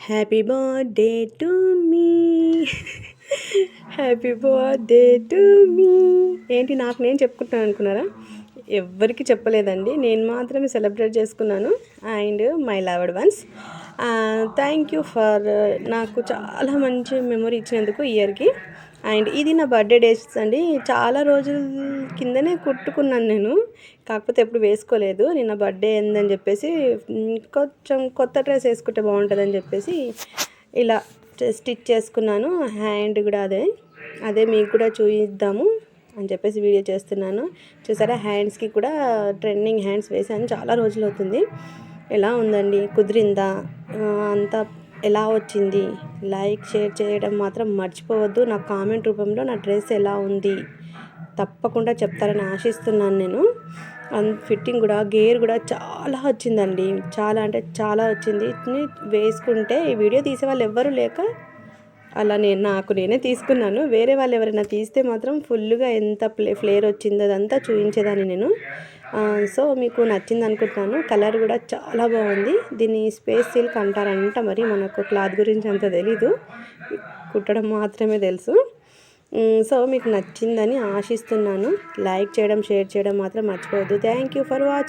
Happy birthday to me happy birthday to me. ఏంటి నాకు నేను చెప్పుకుంటాను అనుకున్నారా? ఎవ్వరికి చెప్పలేదండి, నేను మాత్రమే సెలబ్రేట్ చేసుకున్నాను. And my loved ones, thank you for నాకు చాలా మంచి మెమొరీ ఇచ్చినందుకు ఇయర్కి. అండ్ ఇది నా బర్త్డే డేస్ అండి. చాలా రోజుల కిందనే కుట్టుకున్నాను నేను, కాకపోతే ఎప్పుడు వేసుకోలేదు. నిన్న బర్త్డే ఏందని చెప్పేసి కొంచెం కొత్త డ్రెస్ వేసుకుంటే బాగుంటుందని చెప్పేసి ఇలా స్టిచ్ చేసుకున్నాను. హ్యాండ్ కూడా అదే మీకు కూడా చూపిద్దాము అని చెప్పేసి వీడియో చేస్తున్నాను. చూసారా, హ్యాండ్స్కి కూడా ట్రెండింగ్ హ్యాండ్స్ వేసాను. చాలా రోజులు అవుతుంది. ఎలా ఉందండి, కుదిరిందా, అంతా ఎలా వచ్చింది? లైక్ షేర్ చేయడం మాత్రం మర్చిపోవద్దు. నా కామెంట్ రూపంలో నా డ్రెస్ ఎలా ఉంది తప్పకుండా చెప్తారని ఆశిస్తున్నాను నేను. ఫిట్టింగ్ కూడా, గేర్ కూడా చాలా వచ్చిందండి. చాలా అంటే చాలా వచ్చింది. వేసుకుంటే ఈ వీడియో తీసే వాళ్ళు ఎవ్వరూ లేక అలా నాకు నేనే తీసుకున్నాను. వేరే వాళ్ళు ఎవరైనా తీస్తే మాత్రం ఫుల్గా ఎంత ఫ్లేర్ వచ్చిందో అదంతా చూపించేదాన్ని నేను. సో మీకు నచ్చింది అనుకుంటున్నాను. కలర్ కూడా చాలా బాగుంది. దీన్ని స్పేస్ సిల్క్ అంటారంట, మరి మనకు క్లాత్ గురించి అంత తెలీదు, కుట్టడం మాత్రమే తెలుసు. సో మీకు నచ్చిందని ఆశిస్తున్నాను. లైక్ చేయడం, షేర్ చేయడం మాత్రం మర్చిపోవద్దు. Thank you for watching.